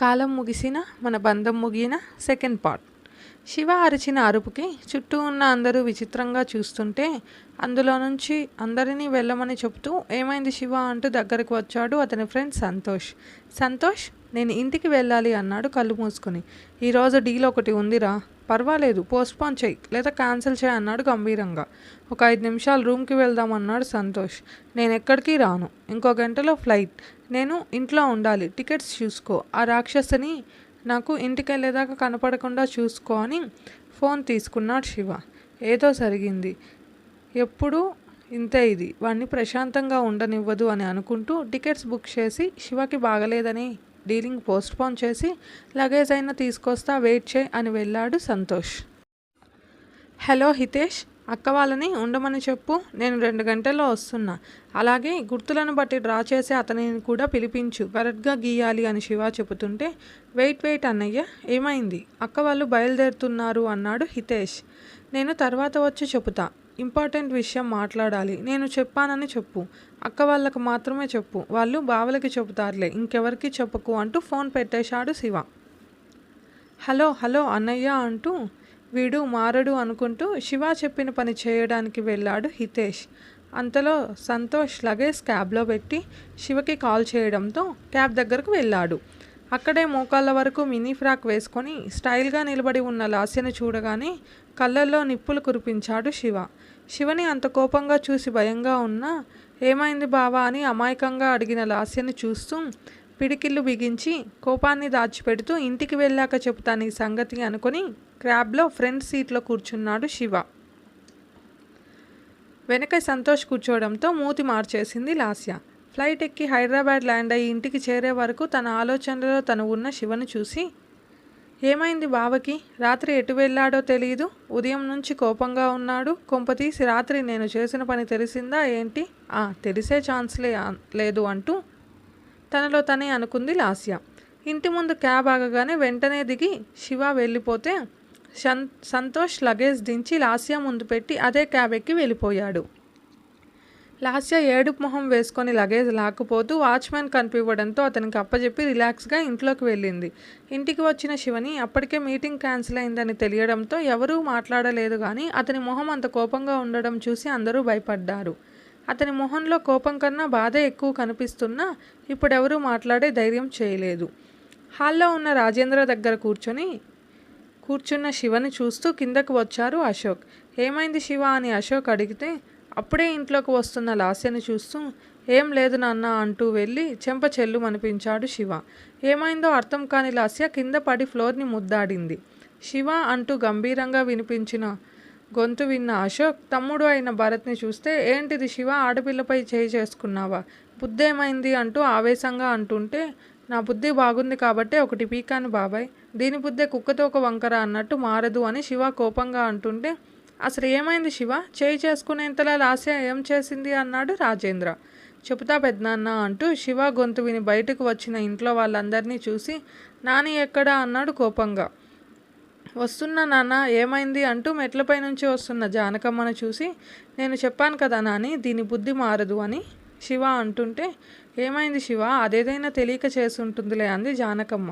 కాలం ముగిసిన మన బంధం ముగిన సెకండ్ పార్ట్. శివ అరిచిన అరుపుకి చుట్టూ ఉన్న అందరూ విచిత్రంగా చూస్తుంటే అందులో నుంచి అందరినీ వెళ్ళమని చెబుతూ ఏమైంది శివ అంటూ దగ్గరకు వచ్చాడు అతని ఫ్రెండ్ సంతోష్. సంతోష్, నేను ఇంటికి వెళ్ళాలి అన్నాడు కళ్ళు మూసుకొని. ఈరోజు డీల్ ఒకటి ఉందిరా, పర్వాలేదు పోస్ట్పోన్ చేయి లేదా క్యాన్సిల్ చేయి అన్నాడు గంభీరంగా. ఒక 5 నిమిషాలు రూమ్కి వెళ్దాం అన్నాడు సంతోష్. నేను ఎక్కడికి రాను, ఇంకో గంటలో ఫ్లైట్, నేను ఇంట్లో ఉండాలి, టికెట్స్ చూసుకో, ఆ రాక్షసిని నాకు ఇంటికి వెళ్ళేదాకా కనపడకుండా చూసుకో అని ఫోన్ తీసుకున్నాడు శివ. ఏదో జరిగింది, ఎప్పుడు ఇంతే, ఇది వాడిని ప్రశాంతంగా ఉండనివ్వదు అని అనుకుంటూ టికెట్స్ బుక్ చేసి శివకి బాగలేదని డీలింగ్ పోస్ట్పోన్ చేసి లగేజ్ అయినా తీసుకొస్తా, వెయిట్ చేయి అని వెళ్ళాడు సంతోష్. హలో హితేష్, అక్క వాళ్ళని ఉండమని చెప్పు, నేను 2 గంటల్లో వస్తున్నా. అలాగే గుర్తులను బట్టి డ్రా చేసి అతనిని కూడా పిలిపించు, కరెక్ట్గా గీయాలి అని శివ చెబుతుంటే వెయిట్ అన్నయ్య, ఏమైంది, అక్క వాళ్ళు బయలుదేరుతున్నారు అన్నాడు హితేష్. నేను తర్వాత వచ్చి చెబుతా, ఇంపార్టెంట్ విషయం మాట్లాడాలి, నేను చెప్పానని చెప్పు, అక్క వాళ్ళకు మాత్రమే చెప్పు, వాళ్ళు బావలకి చెబుతారులే, ఇంకెవరికి చెప్పకు అంటూ ఫోన్ పెట్టేశాడు శివ. హలో అన్నయ్య అంటూ వీడు మారడు అనుకుంటూ శివ చెప్పిన పని చేయడానికి వెళ్ళాడు హితేష్. అంతలో సంతోష్ లగేజ్ క్యాబ్లో పెట్టి శివకి కాల్ చేయడంతో క్యాబ్ దగ్గరకు వెళ్ళాడు. అక్కడే మోకాళ్ళ వరకు మినీ ఫ్రాక్ వేసుకొని స్టైల్గా నిలబడి ఉన్న లాస్యను చూడగానే కళ్ళల్లో నిప్పులు కురిపించాడు శివ. శివని అంత కోపంగా చూసి భయంగా ఉన్నా ఏమైంది బావా అని అమాయకంగా అడిగిన లాస్యను చూస్తూ పిడికిళ్ళు బిగించి కోపాన్ని దాచిపెడుతూ ఇంటికి వెళ్ళాక చెబుతాను ఈ సంగతి అనుకుని క్యాబ్లో ఫ్రంట్ సీట్లో కూర్చున్నాడు శివ. వెనక సంతోష్ కూర్చోవడంతో మూతి మార్చేసింది లాస్య. ఫ్లైట్ ఎక్కి హైదరాబాద్ ల్యాండ్ అయ్యి ఇంటికి చేరే వరకు తన ఆలోచనలో తను ఉన్న శివను చూసి ఏమైంది బావకి, రాత్రి ఎటు వెళ్ళాడో తెలియదు, ఉదయం నుంచి కోపంగా ఉన్నాడు, కొంపతీసి రాత్రి నేను చేసిన పని తెలిసిందా ఏంటి, తెలిసే ఛాన్స్లే లేదు అంటూ తనలో తనే అనుకుంది లాస్య. ఇంటి ముందు క్యాబ్ ఆగగానే వెంటనే దిగి శివ వెళ్ళిపోతే సంతోష్ లగేజ్ దించి లాస్య ముందు పెట్టి అదే క్యాబ్ ఎక్కి వెళ్ళిపోయాడు. లాస్య ఏడుపు మొహం వేసుకొని లగేజ్ లాక్కుపోతూ వాచ్మెన్ కనిపివ్వడంతో అతనికి అప్పచెప్పి రిలాక్స్గా ఇంట్లోకి వెళ్ళింది. ఇంటికి వచ్చిన శివని అప్పటికే మీటింగ్ క్యాన్సిల్ అయిందని తెలియడంతో ఎవరూ మాట్లాడలేదు, కానీ అతని మొహం అంత కోపంగా ఉండడం చూసి అందరూ భయపడ్డారు. అతని మొహంలో కోపం కన్నా బాధే ఎక్కువ కనిపిస్తున్నా ఇప్పుడెవరూ మాట్లాడే ధైర్యం చేయలేదు. హాల్లో ఉన్న రాజేంద్ర దగ్గర కూర్చున్న శివని చూస్తూ కిందకు వచ్చారు అశోక్. ఏమైంది శివ అని అశోక్ అడిగితే అప్పుడే ఇంట్లోకి వస్తున్న లాస్యని చూస్తూ ఏం లేదు నాన్న అంటూ వెళ్ళి చెంప చెల్లుమనిపించాడు శివ. ఏమైందో అర్థం కాని లాస్య కింద పడి ఫ్లోర్ని ముద్దాడింది. శివ అంటూ గంభీరంగా వినిపించిన గొంతు విన్న అశోక్ తమ్ముడు అయిన భరత్ని చూస్తే ఏంటిది శివ, ఆడపిల్లపై చేయి చేసుకున్నావా, బుద్ధేమైంది అంటూ ఆవేశంగా అంటుంటే నా బుద్ధి బాగుంది కాబట్టే ఒకటి పీకాను బాబాయ్, దీని బుద్ధే కుక్కతో ఒక వంకర అన్నట్టు మారదు అని శివ కోపంగా అంటుంటే అసలు ఏమైంది శివ, చేయి చేసుకునేంతలా లాస్య ఏం చేసింది అన్నాడు రాజేంద్ర. చెబుతా పెద్దనాన్న అంటూ శివ గొంతు విని బయటకు వచ్చిన ఇంట్లో వాళ్ళందరినీ చూసి నాని ఎక్కడా అన్నాడు కోపంగా. వస్తున్నా నాన్న, ఏమైంది అంటూ మెట్లపై నుంచి వస్తున్న జానకమ్మను చూసి నేను చెప్పాను కదా నాని, దీని బుద్ధి మారదు అని శివ అంటుంటే ఏమైంది శివ, అదేదైనా తెలియక చేసి ఉంటుందిలే అంది జానకమ్మ.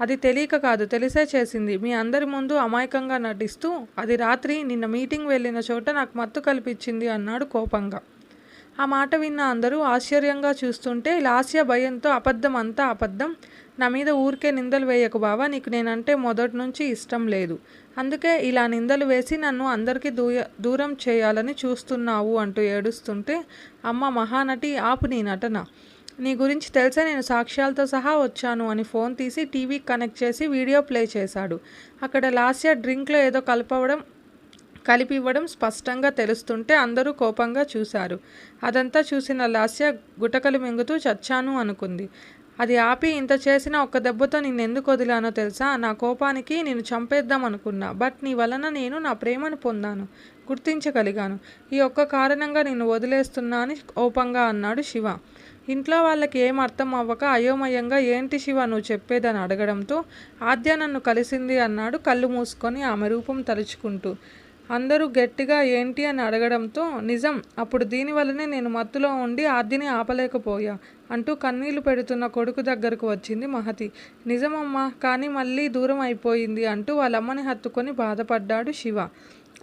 అది తెలియక కాదు, తెలిసే చేసింది, మీ అందరి ముందు అమాయకంగా నటిస్తూ అది రాత్రి నిన్న మీటింగ్ వెళ్ళిన చోట నాకు మత్తు కల్పించింది అన్నాడు కోపంగా. ఆ మాట విన్న అందరూ ఆశ్చర్యంగా చూస్తుంటే లాస్య భయంతో అబద్ధం అంతా అబద్ధం, నా మీద ఊరికే నిందలు వేయకు బావా, నీకు నేనంటే మొదటి నుంచి ఇష్టం లేదు, అందుకే ఇలా నిందలు వేసి నన్ను అందరికీ దూరం చేయాలని చూస్తున్నావు అంటూ ఏడుస్తుంటే అమ్మ మహానటి ఆపు నీ నటన, నీ గురించి తెలిసే నేను సాక్ష్యాలతో సహా వచ్చాను అని ఫోన్ తీసి టీవీకి కనెక్ట్ చేసి వీడియో ప్లే చేశాడు. అక్కడ లాస్య డ్రింక్లో ఏదో కలిపివ్వడం స్పష్టంగా తెలుస్తుంటే అందరూ కోపంగా చూశారు. అదంతా చూసిన లాస్య గుటకలు మింగుతూ చచ్చాను అనుకుంది. అది ఆపి ఇంత చేసిన ఒక్క దెబ్బతో నిన్నెందుకు వదిలానో తెలుసా, నా కోపానికి నేను చంపేద్దాం అనుకున్నా, బట్ నీ వలన నేను నా ప్రేమను పొందాను, గుర్తించగలిగాను, ఈ ఒక్క కారణంగా నిన్ను వదిలేస్తున్నా అని కోపంగా అన్నాడు శివ. ఇంట్లో వాళ్ళకి ఏం అర్థం అవ్వక అయోమయంగా ఏంటి శివ నువ్వు చెప్పేదని అడగడంతో ఆద్య నన్ను కలిసింది అన్నాడు కళ్ళు మూసుకొని ఆమె రూపం తలుచుకుంటూ. అందరూ గట్టిగా ఏంటి అని అడగడంతో నిజం, అప్పుడు దీనివల్లనే నేను మత్తులో ఉండి ఆద్యని ఆపలేకపోయా అంటూ కన్నీళ్లు పెడుతున్న కొడుకు దగ్గరకు వచ్చింది మహతి. నిజమమ్మా, కానీ మళ్ళీ దూరం అయిపోయింది అంటూ వాళ్ళమ్మని హత్తుకొని బాధపడ్డాడు శివ.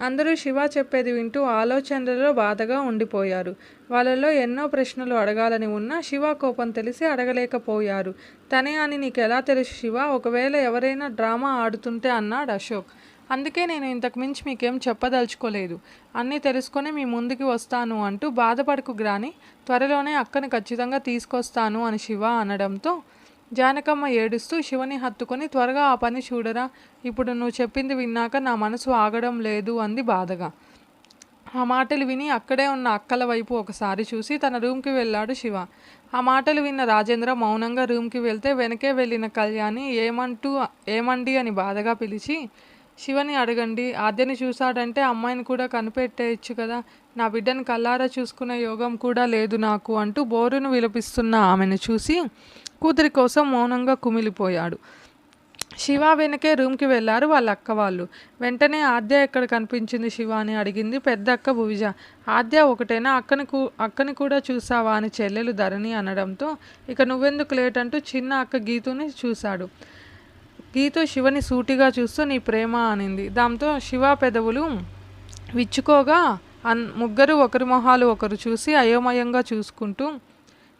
అందరూ శివ చెప్పేది వింటూ ఆలోచనలలో బాధగా ఉండిపోయారు. వాళ్ళలో ఎన్నో ప్రశ్నలు అడగాలని ఉన్నా శివ కోపం తెలిసి అడగలేకపోయారు. తనే అని నీకెలా తెలుసు శివ? ఒకవేళ ఎవరైనా డ్రామా ఆడుతుంటే అన్నాడు అశోక్. అందుకే నేను ఇంతకు మించి మీకేం చెప్పదలుచుకోలేదు. అన్నీ తెలుసుకొని మీ ముందుకి వస్తాను అంటూ బాధపడకు గ్రాని, త్వరలోనే అక్కని ఖచ్చితంగా తీసుకొస్తాను అని శివ అనడంతో జానకమ్మ ఏడుస్తూ శివని హత్తుకొని త్వరగా ఆ పని చూడరా, ఇప్పుడు నువ్వు చెప్పింది విన్నాక నా మనసు ఆగడం లేదు అంది బాధగా. ఆ మాటలు విని అక్కడే ఉన్న అక్కల వైపు ఒకసారి చూసి తన రూమ్కి వెళ్ళాడు శివ. ఆ మాటలు విన్న రాజేంద్ర మౌనంగా రూమ్కి వెళ్తే వెనకే వెళ్ళిన కళ్యాణి ఏమండి అని బాధగా పిలిచి, శివని అడగండి, ఆద్యని చూశాడంటే అమ్మాయిని కూడా కనిపెట్టేయచ్చు కదా, నా బిడ్డను కల్లారా చూసుకునే యోగం కూడా లేదు నాకు అంటూ బోరును విలపిస్తున్న ఆమెను చూసి కూతురి కోసం మౌనంగా కుమిలిపోయాడు. శివ వెనకే రూమ్కి వెళ్ళారు వాళ్ళ అక్క వాళ్ళు. వెంటనే ఆద్య ఎక్కడ కనిపించింది శివ అని అడిగింది పెద్ద అక్క భువిజ. ఆద్య ఒకటేనా, అక్కని కూడా చూసావా అని చెల్లెలు ధరణి అనడంతో ఇక నువ్వెందుకు లేట్ అంటూ చిన్న అక్క గీతుని చూశాడు. గీతు శివని సూటిగా చూస్తూ నీ ప్రేమ అనింది. దాంతో శివ పెదవులు విచ్చుకోగా ముగ్గురు ఒకరి మొహాలు ఒకరు చూసి అయోమయంగా చూసుకుంటూ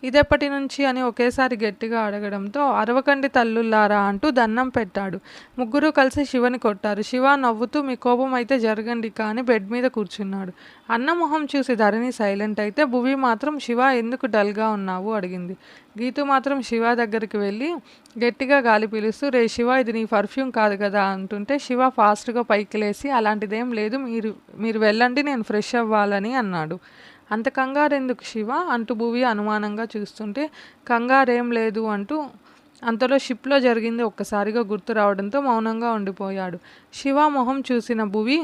ఇదెప్పటి నుంచి అని ఒకేసారి గట్టిగా అడగడంతో అరవకండి తల్లుల్లారా అంటూ దన్నం పెట్టాడు. ముగ్గురు కలిసి శివని కొట్టారు. శివ నవ్వుతూ మీ కోపం అయితే జరగండి కానీ బెడ్ మీద కూర్చున్నాడు. అన్న మొహం చూసి ధరణి సైలెంట్ అయితే భువి మాత్రం శివ ఎందుకు డల్గా ఉన్నావు అడిగింది. గీతు మాత్రం శివ దగ్గరికి వెళ్ళి గట్టిగా గాలి పీలుస్తూ రే శివ, ఇది నీ పర్ఫ్యూమ్ కాదు కదా అంటుంటే శివ ఫాస్ట్గా పైకి లేసి అలాంటిదేం లేదు, మీరు వెళ్ళండి, నేను ఫ్రెష్ అవ్వాలని అన్నాడు. అంత కంగారెందుకు శివ అంటూ భువి అనుమానంగా చూస్తుంటే కంగారేం లేదు అంటూ అంతలో షిప్లో జరిగింది ఒక్కసారిగా గుర్తు రావడంతో మౌనంగా ఉండిపోయాడు. శివ మొహం చూసిన భువి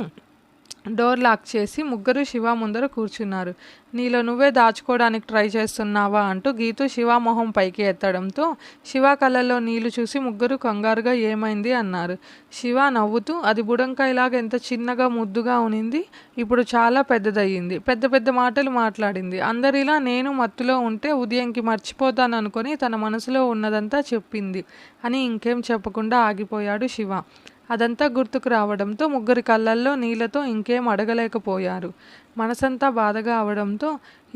డోర్ లాక్ చేసి ముగ్గురు శివ ముందర కూర్చున్నారు. నీలో నువ్వే దాచుకోవడానికి ట్రై చేస్తున్నావా అంటూ గీతు శివ మొహం పైకి ఎత్తడంతో శివ కళ్ళల్లో నీళ్లు చూసి ముగ్గురు కంగారుగా ఏమైంది అన్నారు. శివ నవ్వుతూ అది బుడంకాయలాగా ఎంత చిన్నగా ముద్దుగా ఉనింది, ఇప్పుడు చాలా పెద్దదయ్యింది, పెద్ద పెద్ద మాటలు మాట్లాడింది. అందరిలా నేను మత్తులో ఉంటే ఉదయంకి మర్చిపోతాను అనుకొని తన మనసులో ఉన్నదంతా చెప్పింది అని ఇంకేం చెప్పకుండా ఆగిపోయాడు శివ. అదంతా గుర్తుకు రావడంతో ముగ్గురి కళ్ళల్లో నీళ్లతో ఇంకేం అడగలేకపోయారు. మనసంతా బాధగా అవడంతో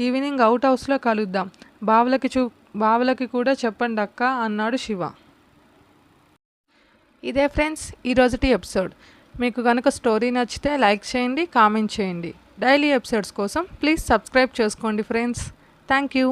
ఈవినింగ్ అవుట్ హౌస్లో కలుద్దాం, బావలకి కూడా చెప్పండి అక్క అన్నాడు శివ. ఇదే ఫ్రెండ్స్ ఈరోజుటి ఎపిసోడ్. మీకు కనుక స్టోరీ నచ్చితే లైక్ చేయండి, కామెంట్ చేయండి. డైలీ ఎపిసోడ్స్ కోసం ప్లీజ్ సబ్స్క్రైబ్ చేసుకోండి ఫ్రెండ్స్. Thank you.